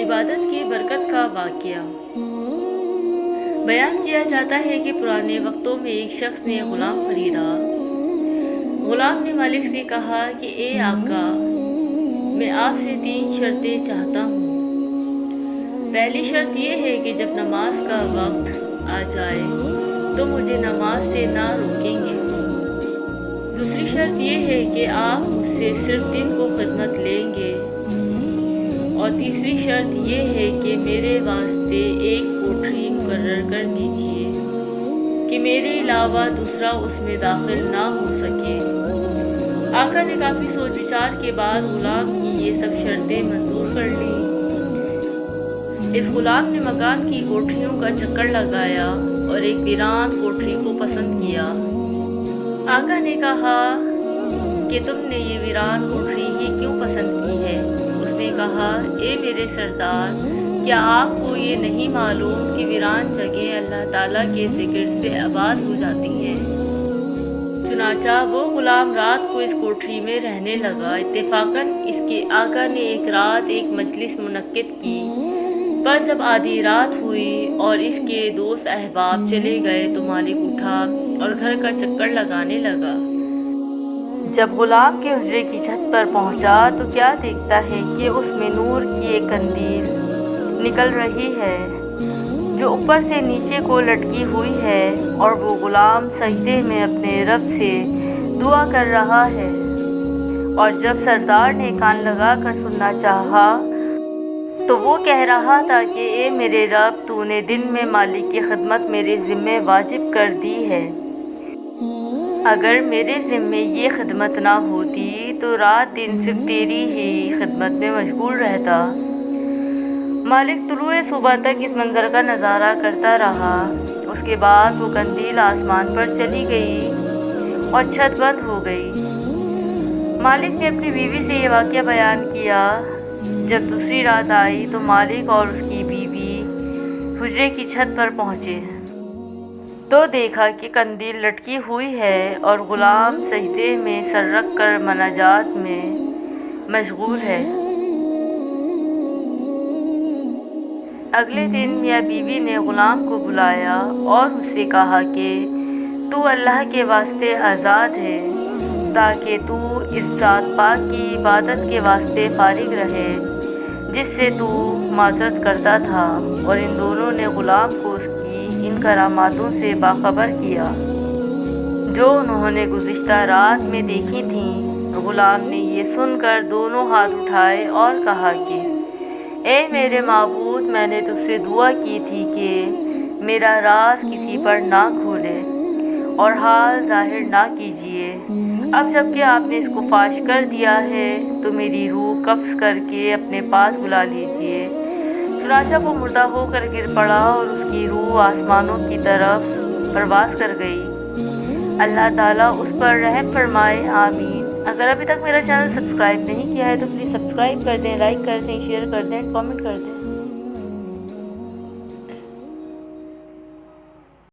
عبادت کی برکت کا واقعہ بیان کیا جاتا ہے کہ پرانے وقتوں میں ایک شخص نے غلام خریدا۔ غلام نے مالک سے کہا کہ اے آقا، میں آپ سے 3 شرطیں چاہتا ہوں۔ پہلی شرط یہ ہے کہ جب نماز کا وقت آ جائے تو مجھے نماز سے نہ روکیں گے۔ دوسری شرط یہ ہے کہ آپ مجھ سے صرف دن کو خدمت لیں گے، اور تیسری شرط یہ ہے کہ میرے واسطے ایک کوٹھری مقرر کر دیجیے کہ میرے علاوہ دوسرا اس میں داخل نہ ہو سکے۔ آقا نے کافی سوچ وچار کے بعد غلام کی یہ سب شرطیں منظور کر لیں۔ اس غلام نے مکان کی کوٹھریوں کا چکر لگایا اور ایک ویران کوٹھری کو پسند کیا۔ آقا نے کہا کہ تم نے یہ ویران کوٹھری ہی کیوں پسند کی ہے؟ اس نے کہا، اے میرے سردار، کیا آپ کو یہ نہیں معلوم کہ ویران جگہ اللہ تعالیٰ کے ذکر سے آباد ہو جاتی ہے؟ چنانچہ وہ غلام رات کو اس کوٹھری میں رہنے لگا۔ اتفاقاً اس کے آقا نے ایک رات ایک مجلس منعقد کی، پر جب آدھی رات ہوئی اور اس کے دوست احباب چلے گئے تو مالک اٹھا اور گھر کا چکر لگانے لگا۔ جب غلام کے حجرے کی چھت پر پہنچا تو کیا دیکھتا ہے کہ اس میں نور کی ایک قندیل نکل رہی ہے جو اوپر سے نیچے کو لٹکی ہوئی ہے، اور وہ غلام سجدے میں اپنے رب سے دعا کر رہا ہے۔ اور جب سردار نے کان لگا کر سننا چاہا تو وہ کہہ رہا تھا کہ اے میرے رب، تو نے دن میں مالک کی خدمت میرے ذمے واجب کر دی ہے۔ اگر میرے ذمے یہ خدمت نہ ہوتی تو رات دن صرف تیری ہی خدمت میں مشغول رہتا۔ مالک طلوع صبح تک اس منظر کا نظارہ کرتا رہا۔ اس کے بعد وہ قندیل آسمان پر چلی گئی اور چھت بند ہو گئی۔ مالک نے اپنی بیوی سے یہ واقعہ بیان کیا۔ جب دوسری رات آئی تو مالک اور اس کی بیوی حجرے کی چھت پر پہنچے تو دیکھا کہ قندیل لٹکی ہوئی ہے اور غلام سجدے میں سر رکھ کر مناجات میں مشغول ہے۔ اگلے دن میاں بیوی نے غلام کو بلایا اور اس سے کہا کہ تو اللہ کے واسطے آزاد ہے، تاکہ تو اس ذات پاک کی عبادت کے واسطے فارغ رہے جس سے تو معذرت کرتا تھا۔ اور ان دونوں نے غلام کو اس کی ان کراماتوں سے باخبر کیا جو انہوں نے گزشتہ رات میں دیکھی تھیں۔ غلام نے یہ سن کر دونوں ہاتھ اٹھائے اور کہا کہ اے میرے معبود، میں نے تجھ سے دعا کی تھی کہ میرا راز کسی پر نہ کھولے اور حال ظاہر نہ کیجیے۔ اب جب کہ آپ نے اس کو فاش کر دیا ہے تو میری روح قبض کر کے اپنے پاس بلا لیجیے۔ چنانچہ وہ مردہ ہو کر گر پڑا اور اس کی روح آسمانوں کی طرف پرواز کر گئی۔ اللہ تعالیٰ اس پر رحم فرمائے، آمین۔ اگر ابھی تک میرا چینل سبسکرائب نہیں کیا ہے تو پلیز سبسکرائب کر دیں، لائک کر دیں، شیئر کر دیں، کامنٹ کر دیں۔